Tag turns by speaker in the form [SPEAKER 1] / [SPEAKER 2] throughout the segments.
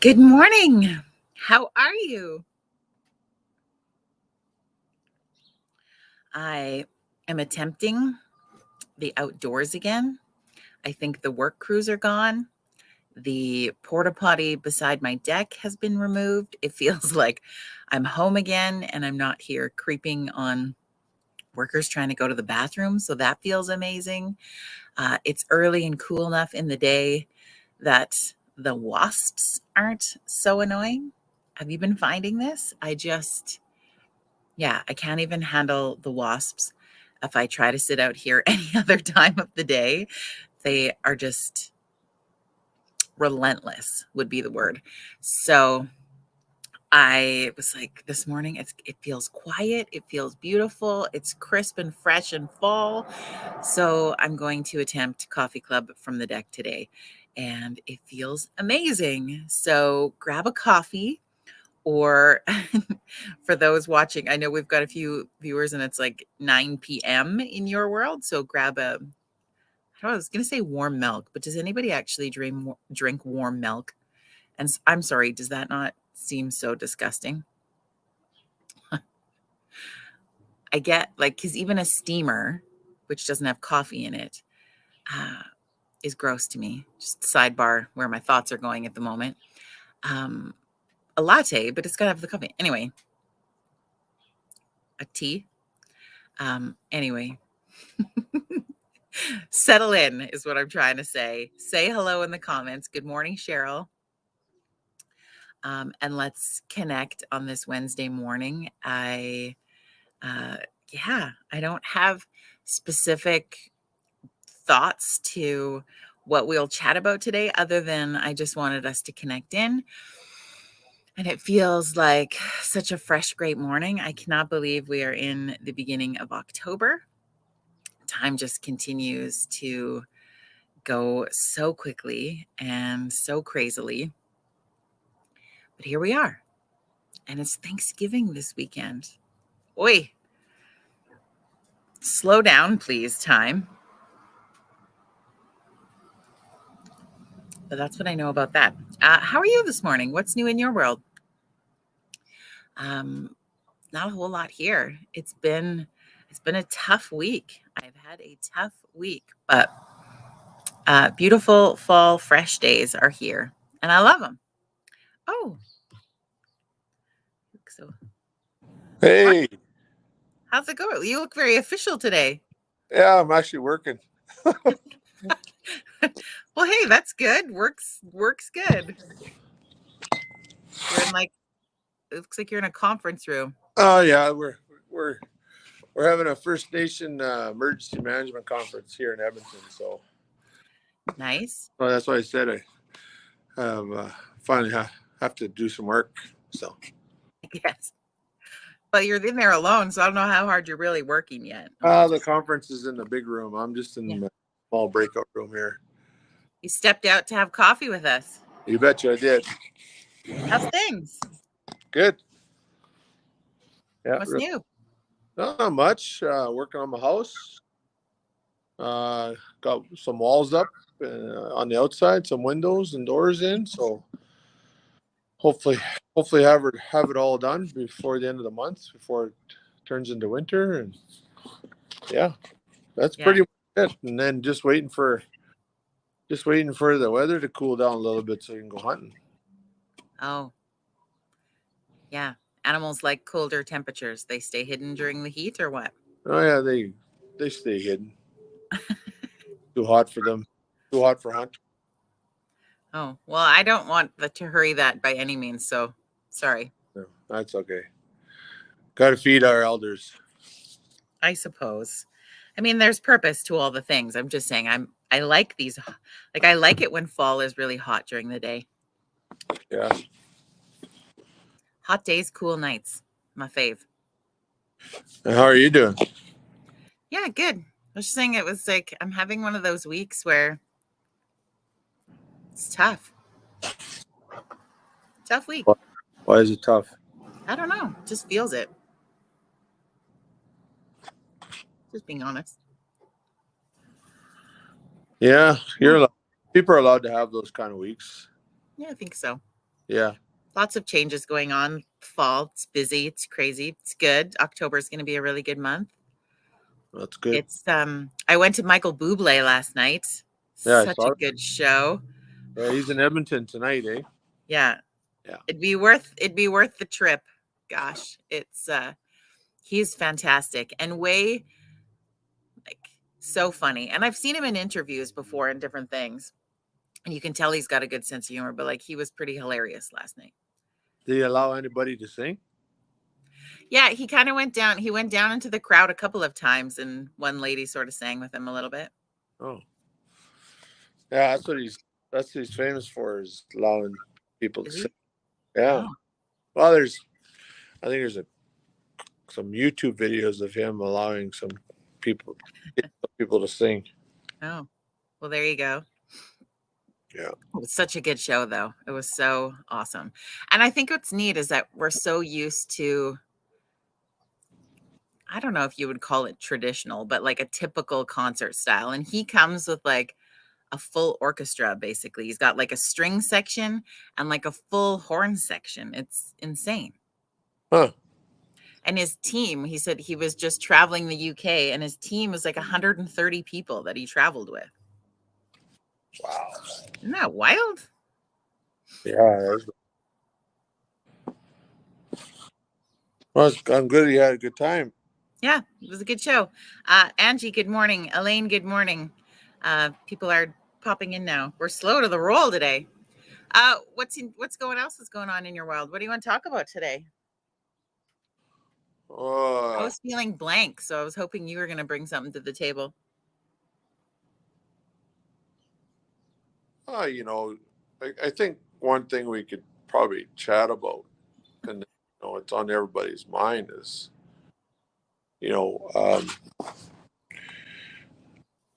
[SPEAKER 1] Good morning. How are you? I am attempting the outdoors again. I think the work crews are gone. The porta potty beside my deck has been removed. It feels like I'm home again and I'm not here creeping on workers trying to go to the bathroom. So that feels amazing. It's early and cool enough in the day that the wasps aren't so annoying. Have you been finding this? Yeah, I can't even handle the wasps if I try to sit out here any other time of the day. They are just relentless, would be the word. So I was like, this morning, it feels quiet, it feels beautiful, it's crisp and fresh and fall. So I'm going to attempt Coffee Club from the deck today, and it feels amazing. So grab a coffee, or for those watching, I know we've got a few viewers and it's like 9 p.m. in your world. So grab I was going to say warm milk, but does anybody actually drink warm milk? And I'm sorry, does that not seem so disgusting? I get like, because even a steamer, which doesn't have coffee in it, uh, is gross to me. Just sidebar where my thoughts are going at the moment. Um, a latte, but it's got to have the coffee. Anyway, a tea. Anyway, settle in is what I'm trying to say. Say hello in the comments. Good morning, Cheryl. And let's connect on this Wednesday morning. Uh, I don't have specific thoughts to what we'll chat about today, other than I just wanted us to connect in. And it feels like such a fresh, great morning. I cannot believe we are in the beginning of October. Time just continues to go so quickly and so crazily. But here we are. And it's Thanksgiving this weekend. Oi, slow down, please, time. But that's what I know about that. How are you this morning? What's new in your world? Not a whole lot here. It's been a tough week. I've had a tough week, but beautiful fall fresh days are here, and I love them. Oh, so
[SPEAKER 2] Hey,
[SPEAKER 1] how's it going? You look very official today.
[SPEAKER 2] yeah, I'm actually working.
[SPEAKER 1] Well, hey, that's good. Works good. You're in like it looks like you're in a conference room.
[SPEAKER 2] Oh yeah, we're we're having a First Nation emergency management conference here in Edmonton. So
[SPEAKER 1] Nice.
[SPEAKER 2] well, that's why I said I have finally have to do some work. So
[SPEAKER 1] Yes. But you're in there alone, so I don't know how hard you're really working yet.
[SPEAKER 2] the conference is in the big room. I'm just
[SPEAKER 1] Yeah.
[SPEAKER 2] in the small breakout room here.
[SPEAKER 1] You stepped out to have coffee with us.
[SPEAKER 2] You betcha I did.
[SPEAKER 1] How's things?
[SPEAKER 2] Good. Yeah,
[SPEAKER 1] What's
[SPEAKER 2] really,
[SPEAKER 1] new?
[SPEAKER 2] not much. Working on my house. Got some walls up on the outside, some windows and doors in. So hopefully have it all done before the end of the month, before it turns into winter. And yeah, that's
[SPEAKER 1] Yeah.
[SPEAKER 2] pretty much it. And then just waiting for the weather to cool down a little bit so you can go hunting.
[SPEAKER 1] Oh, yeah. Animals like colder temperatures. They stay hidden during the heat or what?
[SPEAKER 2] Oh yeah, they stay hidden. Too hot for them. Too hot for hunt.
[SPEAKER 1] Oh, well, I don't want to hurry that by any means. So sorry.
[SPEAKER 2] No, that's okay. Got to feed our elders.
[SPEAKER 1] I suppose. I mean, there's purpose to all the things. I'm just saying I like these like I like it when fall is really hot during the day.
[SPEAKER 2] Yeah.
[SPEAKER 1] Hot days, cool nights. My fave.
[SPEAKER 2] And how are you doing?
[SPEAKER 1] Yeah, good. I was just saying it was like I'm having one of those weeks where it's tough. Tough week.
[SPEAKER 2] Why is it tough?
[SPEAKER 1] I don't know. Just feels it. Just being honest.
[SPEAKER 2] Yeah,
[SPEAKER 1] Yeah.
[SPEAKER 2] people are allowed to have those kind of weeks.
[SPEAKER 1] Yeah, I think so.
[SPEAKER 2] Yeah,
[SPEAKER 1] Lots of changes going on. Fall, it's busy, it's crazy, it's good. October is going to be a really good month.
[SPEAKER 2] that's good.
[SPEAKER 1] It's I went to Michael Bublé last night.
[SPEAKER 2] Yeah, I
[SPEAKER 1] Such a
[SPEAKER 2] saw.
[SPEAKER 1] good show.
[SPEAKER 2] Yeah, he's in Edmonton tonight, eh?
[SPEAKER 1] Yeah,
[SPEAKER 2] Yeah.
[SPEAKER 1] it'd be worth the trip. Gosh, it's he's fantastic and way like so funny. And I've seen him in interviews before and different things. And you can tell he's got a good sense of humor, but like he was pretty hilarious last night.
[SPEAKER 2] Did he allow anybody to sing?
[SPEAKER 1] Yeah, he kind of went down. He went down into the crowd a couple of times, and one lady sort of sang with him a little bit.
[SPEAKER 2] Oh, yeah. That's what he's famous for, is allowing people to
[SPEAKER 1] Is
[SPEAKER 2] sing.
[SPEAKER 1] he?
[SPEAKER 2] Yeah.
[SPEAKER 1] Oh,
[SPEAKER 2] Well, I think there's some YouTube videos of him allowing people people to sing.
[SPEAKER 1] oh. Well, there you go.
[SPEAKER 2] Yeah.
[SPEAKER 1] It was such a good show, though. It was so awesome. And I think what's neat is that we're so used to, I don't know if you would call it traditional, but like a typical concert style. And he comes with like a full orchestra, basically. He's got like a string section and like a full horn section. It's insane.
[SPEAKER 2] Huh.
[SPEAKER 1] And his team, he said he was just traveling the UK and his team was like 130 people that he traveled with.
[SPEAKER 2] Wow.
[SPEAKER 1] Isn't that wild?
[SPEAKER 2] Yeah. Well, I'm good. You had a good time.
[SPEAKER 1] Yeah, it was a good show. Angie, good morning. Elaine, good morning. People are popping in now. We're slow to the roll today. What's going else is going on in your world? What do you want to talk about today? I
[SPEAKER 2] Oh,
[SPEAKER 1] was feeling blank, so I was hoping you were going to bring something to the table.
[SPEAKER 2] you know, I think one thing we could probably chat about, and it's on everybody's mind, is you know,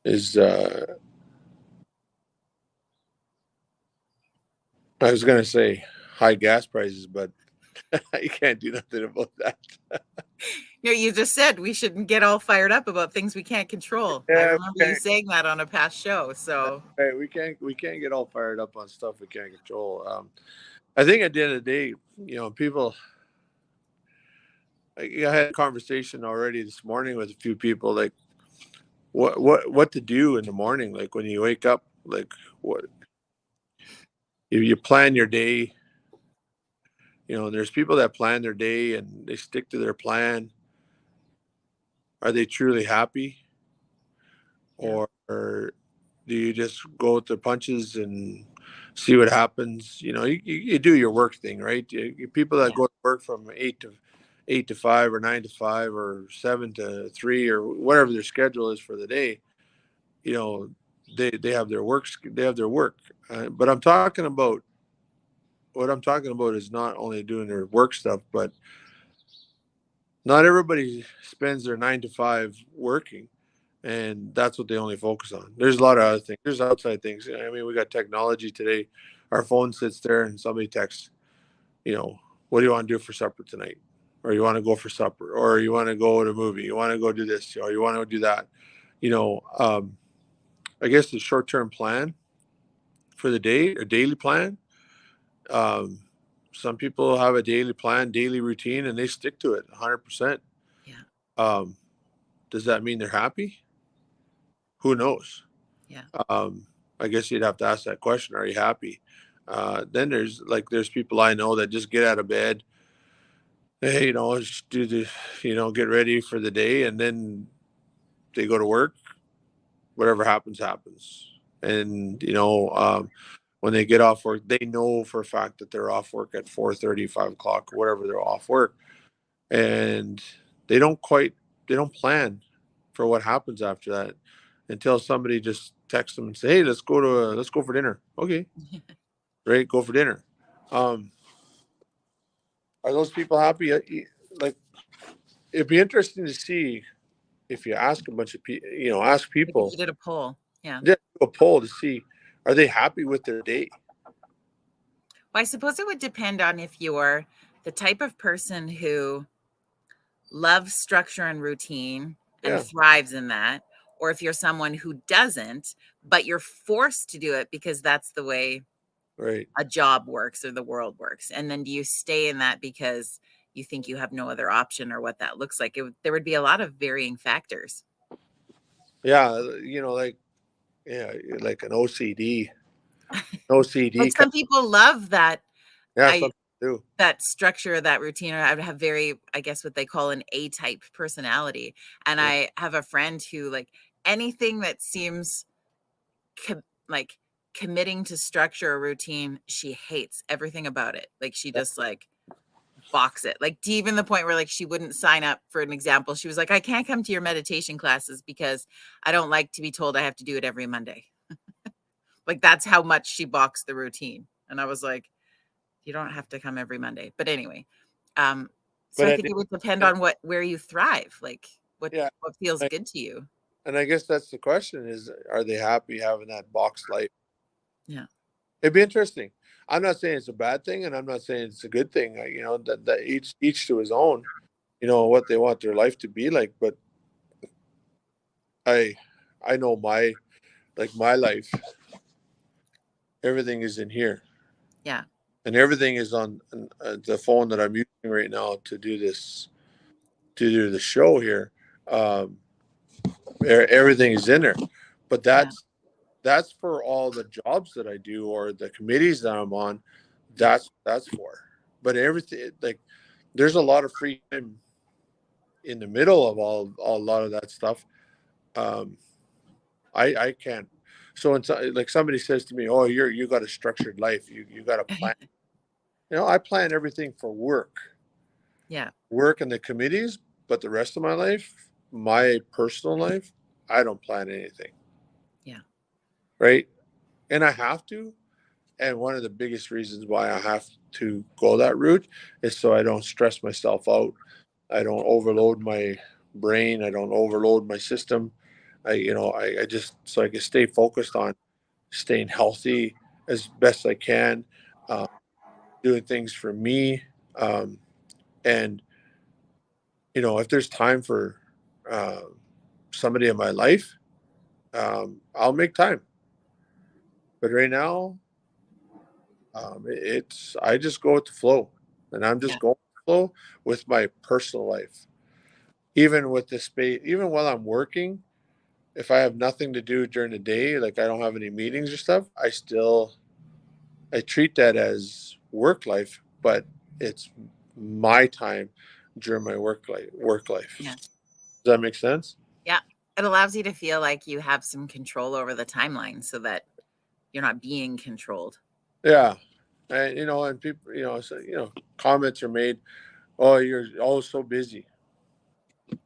[SPEAKER 2] is I was gonna say high gas prices, but you can't do nothing about that.
[SPEAKER 1] You just said we shouldn't get all fired up about things we can't control. I
[SPEAKER 2] Yeah,
[SPEAKER 1] remember you saying that on a past show. So
[SPEAKER 2] we can't get all fired up on stuff we can't control. I think at the end of the day, people. I had a conversation already this morning with a few people, like what to do in the morning, like when you wake up, like what you plan your day. There's people that plan their day and they stick to their plan. Are they truly happy,
[SPEAKER 1] yeah,
[SPEAKER 2] or do you just go with the punches and see what happens? You do your work thing, right? People that
[SPEAKER 1] yeah,
[SPEAKER 2] go to work from 8 to 5 or 9 to 5 or 7 to 3 or whatever their schedule is for the day. you know they have their work. But what I'm talking about is not only doing their work stuff, but not everybody spends their 9 to 5 working, and that's what they only focus on. There's a lot of other things. There's outside things. I mean, we got technology today. Our phone sits there and somebody texts, you know, what do you want to do for supper tonight? Or you want to go for supper, or you want to go to a movie, you want to go do this, or you want to do that. You know, I guess the short-term plan for the day, a daily plan. Um, some people have a daily plan, daily routine, and they stick to it 100%.
[SPEAKER 1] yeah,
[SPEAKER 2] Um, does that mean they're happy? Who knows?
[SPEAKER 1] yeah,
[SPEAKER 2] Um, I guess you'd have to ask that question. Are you happy? Then there's people I know that just get out of bed, hey, just do the, get ready for the day, and then they go to work. Whatever happens, happens. And when they get off work, they know for a fact that they're off work at 4:30, 5 o'clock, whatever they're off work, and they don't plan for what happens after that until somebody just texts them and say, "Hey, let's go for dinner." Okay, great, go for dinner. Um, are those people happy? Like, it'd be interesting to see if you ask a bunch of people, ask
[SPEAKER 1] like if
[SPEAKER 2] people,
[SPEAKER 1] you did a poll. Yeah.
[SPEAKER 2] do a poll to see, are they happy with their day?
[SPEAKER 1] Well, I suppose it would depend on if you're the type of person who loves structure and routine and
[SPEAKER 2] Yeah,
[SPEAKER 1] thrives in that, or if you're someone who doesn't, but you're forced to do it because that's the way
[SPEAKER 2] Right.
[SPEAKER 1] a job works or the world works? And then do you stay in that because you think you have no other option, or what that looks like? There would be a lot of varying factors.
[SPEAKER 2] Yeah. Like, yeah, like an OCD, OCD.
[SPEAKER 1] Like, some people love that.
[SPEAKER 2] Yeah.
[SPEAKER 1] I
[SPEAKER 2] Some do.
[SPEAKER 1] that structure, that routine, or I would have very, I guess, what they call an A-type personality. And
[SPEAKER 2] Yeah.
[SPEAKER 1] I have a friend who, like, anything that seems like committing to structure or routine, she hates everything about it. Like, she just like box it, like, to even the point where, like, she wouldn't sign up. For an example, she was like, I can't come to your meditation classes because I don't like to be told I have to do it every Monday. Like, that's how much she boxed the routine. And I was like, you don't have to come every Monday. But anyway, so
[SPEAKER 2] But
[SPEAKER 1] I
[SPEAKER 2] I
[SPEAKER 1] think
[SPEAKER 2] did.
[SPEAKER 1] it would depend on where you thrive, like
[SPEAKER 2] Yeah.
[SPEAKER 1] what feels
[SPEAKER 2] Like,
[SPEAKER 1] good to you.
[SPEAKER 2] and I guess that's the question: is are they happy having that box life?
[SPEAKER 1] Yeah.
[SPEAKER 2] It'd be interesting. I'm not saying it's a bad thing, and I'm not saying it's a good thing. That each to his own. What they want their life to be like. But I I know my life. Everything is in here,
[SPEAKER 1] Yeah.
[SPEAKER 2] and everything is on the phone that I'm using right now to do this, to do the show here. Um, everything is in there, but
[SPEAKER 1] Yeah.
[SPEAKER 2] that's for all the jobs that I do or the committees that I'm on. That's for. But everything, like, there's a lot of free time in the middle of a lot of that stuff. Um, I can't. So it's like somebody says to me, "Oh, you got a structured life. You got a plan." I plan everything for
[SPEAKER 1] Yeah.
[SPEAKER 2] work and the committees, but the rest of my life, my personal life, I don't plan anything.
[SPEAKER 1] Yeah.
[SPEAKER 2] Right. And I have to. And one of the biggest reasons why I have to go that route is so I don't stress myself out. I don't overload my brain. I don't overload my system. I just, so I can stay focused on staying healthy as best I can, uh, doing things for me. Um, and, if there's time for uh, somebody in my life, I'll make time. But right now, I just go with the flow, and I'm
[SPEAKER 1] Yeah.
[SPEAKER 2] just going with the flow with my personal life. Even with this space, even while I'm working, if I have nothing to do during the day, like I don't have any meetings or stuff, I treat that as work life, but it's my time during my work life.
[SPEAKER 1] Yeah.
[SPEAKER 2] Does that make sense?
[SPEAKER 1] Yeah. It allows you to feel like you have some control over the timeline, so that you're not being controlled.
[SPEAKER 2] Yeah. And people, comments are made. Oh, you're always so busy.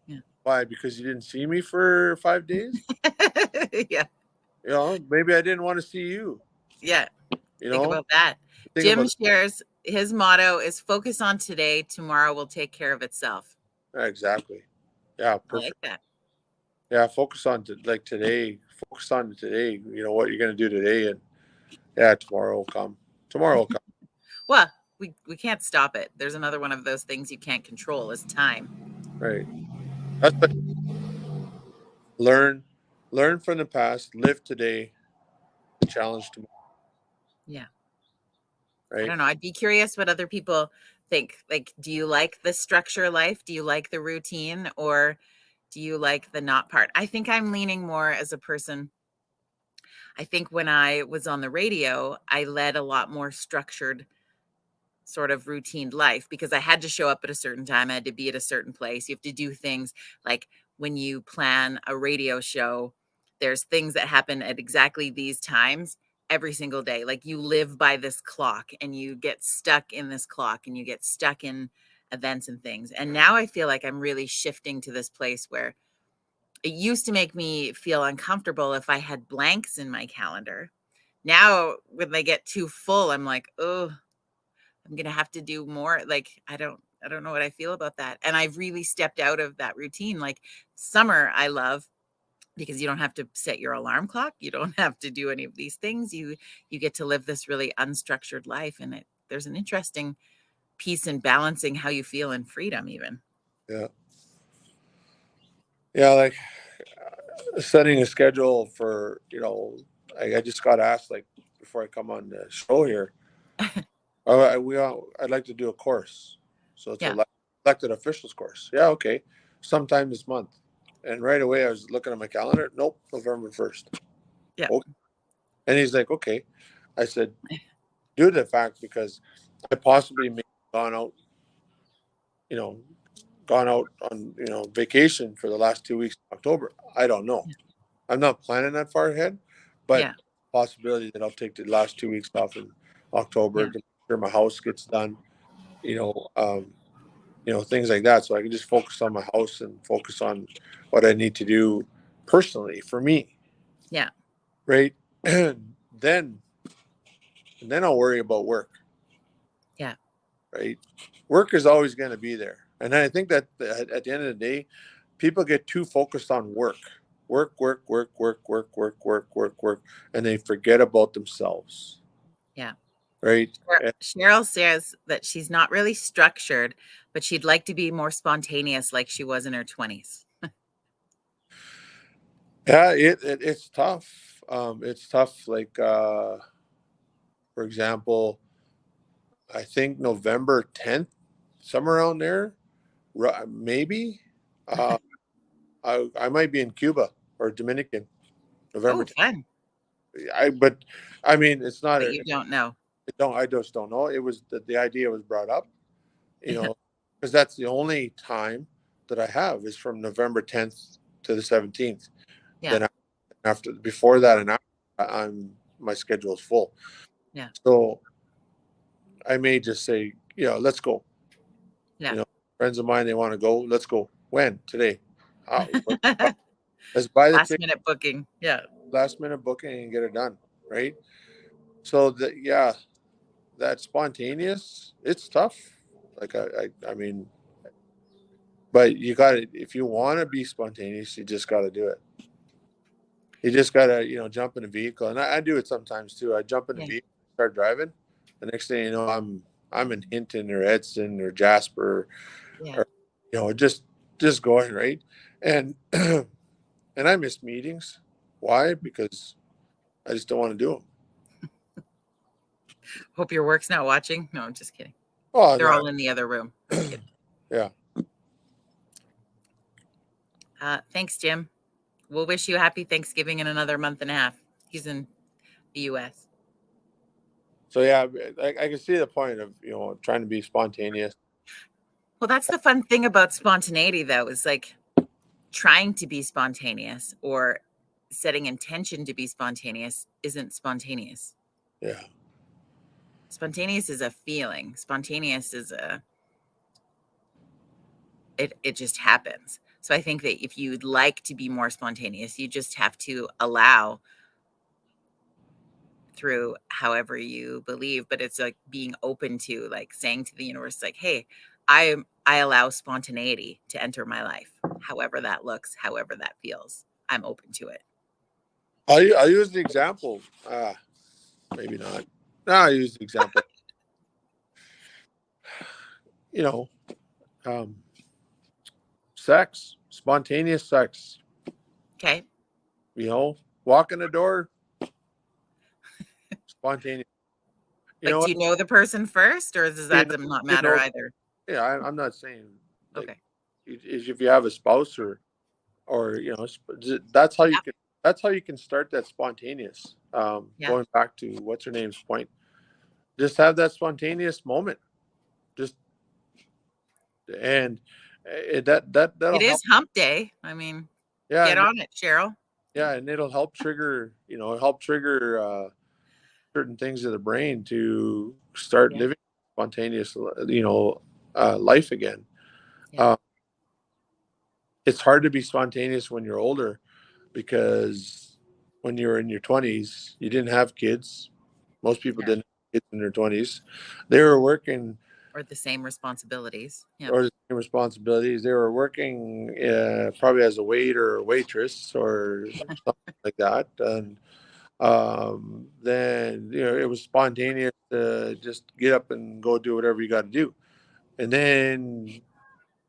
[SPEAKER 1] Yeah.
[SPEAKER 2] Why? Because you didn't see me for 5 days?
[SPEAKER 1] Yeah.
[SPEAKER 2] Maybe I didn't want to see you.
[SPEAKER 1] Yeah.
[SPEAKER 2] You
[SPEAKER 1] Think
[SPEAKER 2] know,
[SPEAKER 1] about that.
[SPEAKER 2] think
[SPEAKER 1] Jim
[SPEAKER 2] about
[SPEAKER 1] shares his motto is focus on today, tomorrow will take care of itself.
[SPEAKER 2] exactly. Yeah,
[SPEAKER 1] I like
[SPEAKER 2] perfect.
[SPEAKER 1] that.
[SPEAKER 2] Yeah, focus on like today. Focus on today. You know what you're gonna do today, and yeah, tomorrow will come. Tomorrow will come.
[SPEAKER 1] Well, we can't stop it. There's another one of those things you can't control, is time.
[SPEAKER 2] Right. That's what learn. Learn from the past. Live today. Challenge tomorrow.
[SPEAKER 1] Yeah. I
[SPEAKER 2] Right.
[SPEAKER 1] don't know. I'd be curious what other people think. Like, do you like the structure life? Do you like the routine, or do you like the not part? I think I'm leaning more as a person. I think when I was on the radio, I led a lot more structured, sort of routine life, because I had to show up at a certain time. I had to be at a certain place. You have to do things like, when you plan a radio show, there's things that happen at exactly these times every single day. Like, you live by this clock and you get stuck in this clock and you get stuck in events and things. And now I feel like I'm really shifting to this place where it used to make me feel uncomfortable if I had blanks in my calendar. Now, when they get too full, I'm like, oh, I'm gonna have to do more. Like, I don't know what I feel about that. And I've really stepped out of that routine. Like, summer, I love, because you don't have to set your alarm clock. You don't have to do any of these things. You get to live this really unstructured life, and there's an interesting piece in balancing how you feel in freedom, even.
[SPEAKER 2] Yeah. Yeah. Like setting a schedule for. I just got asked, like, before I come on the show here. I'd like to do a course. So it's
[SPEAKER 1] Yeah.
[SPEAKER 2] a elected officials course. Yeah, okay. Sometime this month. And right away I was looking at my calendar. Nope, November 1st.
[SPEAKER 1] Yeah.
[SPEAKER 2] Okay. And he's like, okay. I said, due to the fact because I possibly may have gone out on, vacation for the last 2 weeks of October. I don't know. I'm not planning that far ahead, but
[SPEAKER 1] Yeah.
[SPEAKER 2] possibility that I'll take the last 2 weeks off in October
[SPEAKER 1] Yeah.
[SPEAKER 2] to make sure my house gets done, you know, things like that. So I can just focus on my house and focus on what I need to do personally for me.
[SPEAKER 1] Yeah.
[SPEAKER 2] Right. And then I'll worry about work.
[SPEAKER 1] Yeah.
[SPEAKER 2] Right. Work is always going to be there. And I think that at the end of the day, people get too focused on work, work, and they forget about themselves.
[SPEAKER 1] Yeah.
[SPEAKER 2] Right.
[SPEAKER 1] Cheryl says that she's not really structured, but she'd like to be more spontaneous like she was in her 20s.
[SPEAKER 2] Yeah, it's tough. It's tough. Like, for example, I think November 10th, somewhere around there, maybe. I might be in Cuba or Dominican. November
[SPEAKER 1] Oh,
[SPEAKER 2] 10th.
[SPEAKER 1] fun.
[SPEAKER 2] But I mean, it's not.
[SPEAKER 1] But you don't know.
[SPEAKER 2] I just don't know. It was the idea was brought up, because that's the only time that I have is from November 10th to the 17th.
[SPEAKER 1] Yeah.
[SPEAKER 2] Then before that and after, my schedule is full.
[SPEAKER 1] Yeah.
[SPEAKER 2] So I may just say, let's go.
[SPEAKER 1] Yeah.
[SPEAKER 2] Friends of mine, they want to go. Let's go. When? Today. Let's buy the
[SPEAKER 1] Last
[SPEAKER 2] ticket,
[SPEAKER 1] minute booking. Yeah.
[SPEAKER 2] last minute booking and get it done. Right. So that spontaneous, it's tough. Like I mean, but you got to, if you want to be spontaneous, you just got to do it. You just got to, jump in a vehicle. And I do it sometimes too. I jump in a vehicle, start driving. The next thing you know, I'm in Hinton or Edson or Jasper,
[SPEAKER 1] Yeah.
[SPEAKER 2] or, just going, right. And, and I miss meetings. Why? Because I just don't want to do them.
[SPEAKER 1] Hope your work's not watching. No, I'm just kidding.
[SPEAKER 2] Oh,
[SPEAKER 1] They're
[SPEAKER 2] no.
[SPEAKER 1] all in the other room. Just kidding.
[SPEAKER 2] Yeah.
[SPEAKER 1] Thanks, Jim. We'll wish you a happy Thanksgiving in another month and a half. He's in the U.S.
[SPEAKER 2] So yeah, I can see the point of trying to be spontaneous.
[SPEAKER 1] Well, that's the fun thing about spontaneity, though, is like trying to be spontaneous or setting intention to be spontaneous isn't spontaneous.
[SPEAKER 2] Yeah.
[SPEAKER 1] Spontaneous is a feeling. Spontaneous is it just happens. So I think that if you'd like to be more spontaneous, you just have to allow through however you believe, but it's like being open to, like, saying to the universe, like, hey, I allow spontaneity to enter my life, however that looks, however that feels. I'm open to it.
[SPEAKER 2] I'll use the example. Maybe not. No, I'll use the example. Sex, spontaneous sex.
[SPEAKER 1] Okay.
[SPEAKER 2] Walk in the door, spontaneous.
[SPEAKER 1] Like, do you know the person first, or does that not matter either?
[SPEAKER 2] Yeah, I'm not saying.
[SPEAKER 1] Okay.
[SPEAKER 2] If you have a spouse or that's how you can. That's how you can start that spontaneous. Going back to what's her name's point, just have that spontaneous moment. And that'll
[SPEAKER 1] it is
[SPEAKER 2] help.
[SPEAKER 1] hump day. I mean, get on it, Cheryl.
[SPEAKER 2] Yeah, and it'll help trigger. Certain things in the brain to start living spontaneous, life again. It's hard to be spontaneous when you're older, because when you're in your 20s, you didn't have kids. Most people didn't have kids in their 20s. They were working.
[SPEAKER 1] Or the same responsibilities.
[SPEAKER 2] Or the same responsibilities. They were working probably as a waiter or waitress or something like that. And then it was spontaneous to just get up and go do whatever you got to do. And then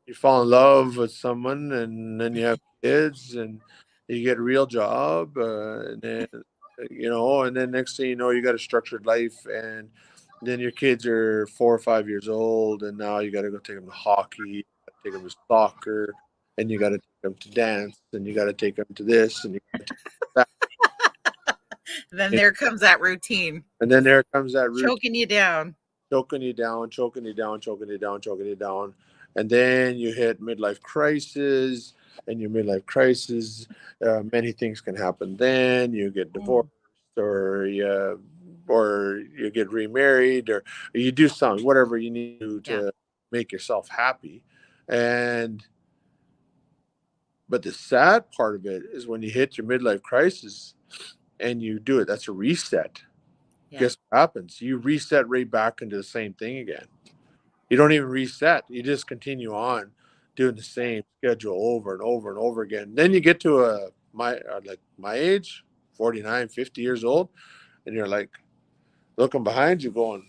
[SPEAKER 2] you fall in love with someone, and then you have kids, and you get a real job, and then and then next thing you know, you got a structured life, and then your kids are 4 or 5 years old, and now you got to go take them to hockey, take them to soccer, and you got to take them to dance, and you got to take them to this, and you got to take that.
[SPEAKER 1] Then there comes that routine,
[SPEAKER 2] And then there comes that routine,
[SPEAKER 1] choking you down.
[SPEAKER 2] choking you down, choking you down, choking you down, choking you down. And then you hit midlife crisis, and your midlife crisis, many things can happen. Then you get divorced, or you get remarried, or you do something, whatever you need to
[SPEAKER 1] Yeah.
[SPEAKER 2] to make yourself happy. And but the sad part of it is when you hit your midlife crisis and you do it, that's a reset.
[SPEAKER 1] Yeah.
[SPEAKER 2] Guess what happens? You reset right back into the same thing again. You don't even reset. You just continue on doing the same schedule over and over and over again. Then you get to like my age, 49, 50 years old, and you're like looking behind you going,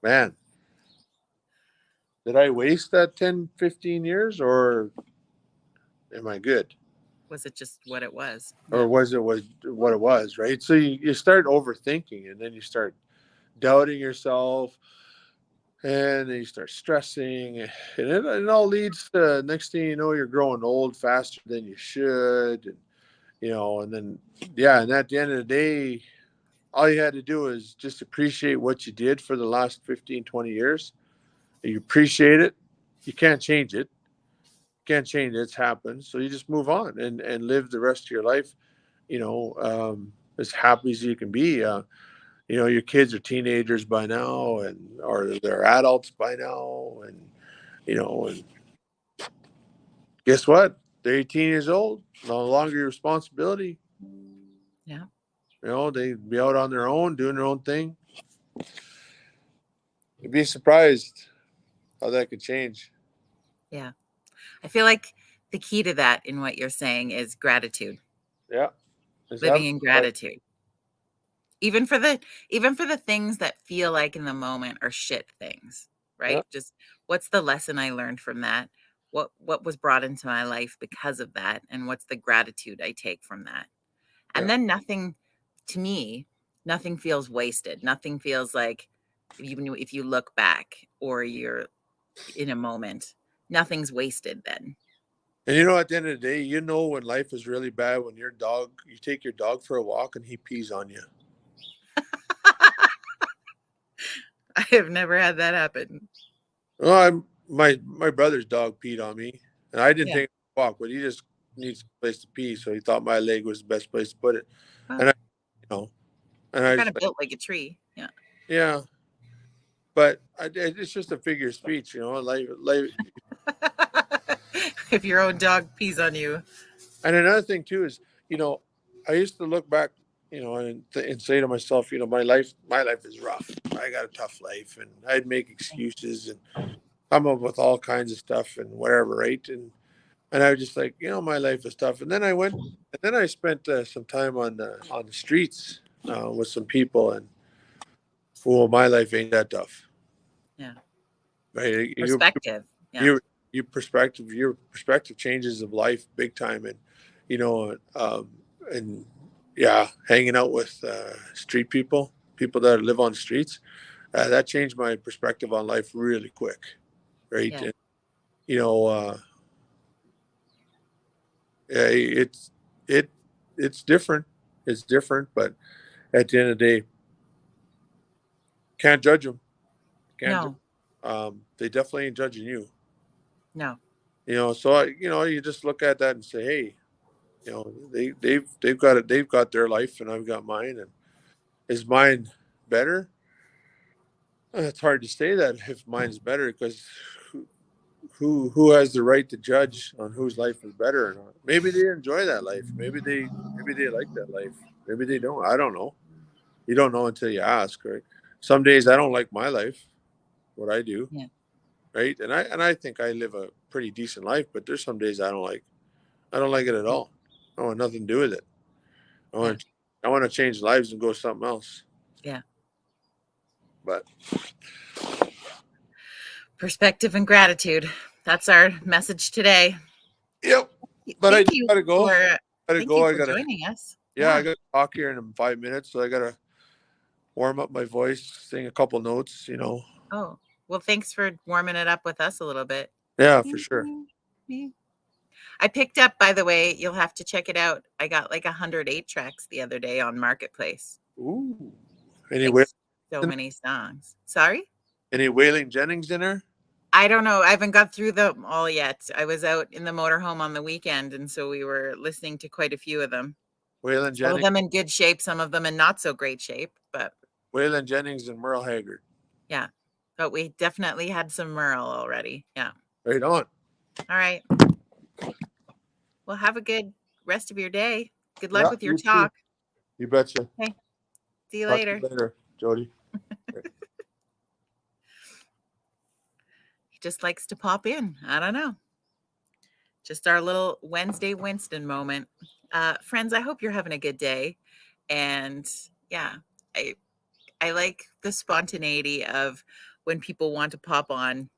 [SPEAKER 2] man, did I waste that 10, 15 years, or am I good?
[SPEAKER 1] Was it just what it was?
[SPEAKER 2] Or was it what it was, right? So you start overthinking, and then you start doubting yourself, and then you start stressing, and it all leads to, next thing you know, you're growing old faster than you should. And then, yeah, and at the end of the day, all you had to do is just appreciate what you did for the last 15, 20 years. You appreciate it. You can't change it. It's happened. So you just move on and live the rest of your life, as happy as you can be. Your kids are teenagers by now, or they're adults by now, and guess what? They're 18 years old, no longer your responsibility.
[SPEAKER 1] Yeah.
[SPEAKER 2] They be out on their own, doing their own thing. You'd be surprised how that could change.
[SPEAKER 1] Yeah. I feel like the key to that in what you're saying is gratitude.
[SPEAKER 2] Yeah.
[SPEAKER 1] Living in gratitude. Even for the things that feel like in the moment are shit things, right?
[SPEAKER 2] Yeah.
[SPEAKER 1] Just what's the lesson I learned from that? What was brought into my life because of that? And what's the gratitude I take from that? And then to me, nothing feels wasted. Nothing feels like, even if you look back or you're in a moment, nothing's wasted then.
[SPEAKER 2] And at the end of the day, when life is really bad, when you take your dog for a walk and he pees on you.
[SPEAKER 1] I have never had that happen.
[SPEAKER 2] Well, my brother's dog peed on me, and I didn't
[SPEAKER 1] Yeah.
[SPEAKER 2] take a walk, but he just needs a place to pee, so he thought my leg was the best place to put it.
[SPEAKER 1] Well,
[SPEAKER 2] And I
[SPEAKER 1] kind
[SPEAKER 2] just
[SPEAKER 1] of built like a tree. Yeah.
[SPEAKER 2] yeah, but it's just a figure of speech, life.
[SPEAKER 1] If your own dog pees on you.
[SPEAKER 2] And another thing too is, I used to look back, and say to myself, my life is rough. I got a tough life, and I'd make excuses and come up with all kinds of stuff and whatever, right? And I was just like, my life is tough. And then I spent some time on the streets with some people, and well, my life ain't that tough.
[SPEAKER 1] Yeah.
[SPEAKER 2] Right?
[SPEAKER 1] Perspective. Yeah.
[SPEAKER 2] Your perspective changes of life big time, and and yeah, hanging out with street people that live on the streets, that changed my perspective on life really quick, right?
[SPEAKER 1] Yeah.
[SPEAKER 2] And yeah, it's different. It's different, but at the end of the day, can't judge them. Can't.
[SPEAKER 1] No.
[SPEAKER 2] They definitely ain't judging you.
[SPEAKER 1] No.
[SPEAKER 2] So you just look at that and say, hey, they've got it. They've got their life, and I've got mine. And is mine better? It's hard to say that if mine's better, because who has the right to judge on whose life is better or not? Maybe they enjoy that life. Maybe they like that life. Maybe they don't. I don't know. You don't know until you ask, right? Some days I don't like my life, what I do,
[SPEAKER 1] Yeah.
[SPEAKER 2] right? And I think I live a pretty decent life, but there's some days I don't like. I don't like it at all. I want nothing to do with it. I want to change lives and go something else.
[SPEAKER 1] Yeah.
[SPEAKER 2] But
[SPEAKER 1] perspective and gratitude. That's our message today.
[SPEAKER 2] Yep. But
[SPEAKER 1] Thank
[SPEAKER 2] I
[SPEAKER 1] you
[SPEAKER 2] gotta go.
[SPEAKER 1] for
[SPEAKER 2] I gotta go. I gotta
[SPEAKER 1] joining us.
[SPEAKER 2] Yeah, I got to talk here in 5 minutes, so I got to warm up my voice, sing a couple notes, you know.
[SPEAKER 1] Oh, well, thanks for warming it up with us a little bit.
[SPEAKER 2] Yeah, for sure.
[SPEAKER 1] I picked up, by the way, you'll have to check it out. I got like 108 tracks the other day on Marketplace.
[SPEAKER 2] Ooh.
[SPEAKER 1] Like so many songs. Sorry?
[SPEAKER 2] Any Waylon Jennings in there?
[SPEAKER 1] I don't know. I haven't got through them all yet. I was out in the motorhome on the weekend, and so we were listening to quite a few of them.
[SPEAKER 2] Waylon
[SPEAKER 1] Some of
[SPEAKER 2] Jennings.
[SPEAKER 1] them in good shape, some of them in not so great shape, but
[SPEAKER 2] Waylon Jennings and Merle Haggard.
[SPEAKER 1] yeah. But we definitely had some Merle already. Yeah.
[SPEAKER 2] Right on.
[SPEAKER 1] All right. Well, have a good rest of your day. Good luck
[SPEAKER 2] Yeah,
[SPEAKER 1] with your
[SPEAKER 2] you too.
[SPEAKER 1] talk.
[SPEAKER 2] You betcha.
[SPEAKER 1] Okay. See you
[SPEAKER 2] Talk to
[SPEAKER 1] later.
[SPEAKER 2] you later, Jody.
[SPEAKER 1] He just likes to pop in. I don't know. Just our little Wednesday Winston moment. Friends, I hope you're having a good day. And yeah, I like the spontaneity of when people want to pop on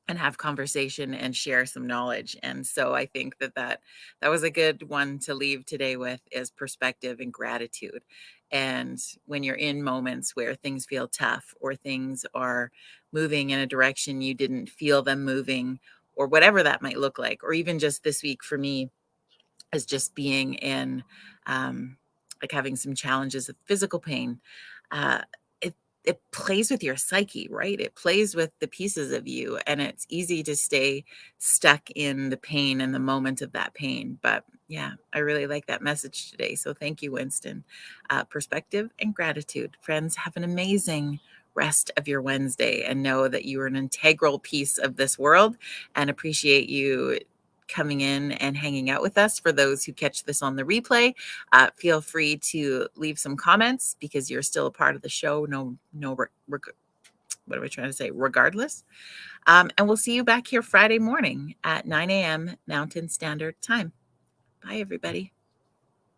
[SPEAKER 1] and have conversation and share some knowledge. And so I think that was a good one to leave today with, is perspective and gratitude. And when you're in moments where things feel tough or things are moving in a direction you didn't feel them moving, or whatever that might look like, or even just this week for me is just being in like having some challenges of physical pain. Uh, it plays with your psyche, right? It plays with the pieces of you, and it's easy to stay stuck in the pain and the moment of that pain. But yeah, I really like that message today. So thank you, Winston. Perspective and gratitude. Friends, have an amazing rest of your Wednesday, and know that you are an integral piece of this world, and appreciate you coming in and hanging out with us. For those who catch this on the replay, feel free to leave some comments, because you're still a part of the show. What am I trying to say? Regardless. And we'll see you back here Friday morning at 9 a.m. Mountain Standard Time. Bye, everybody.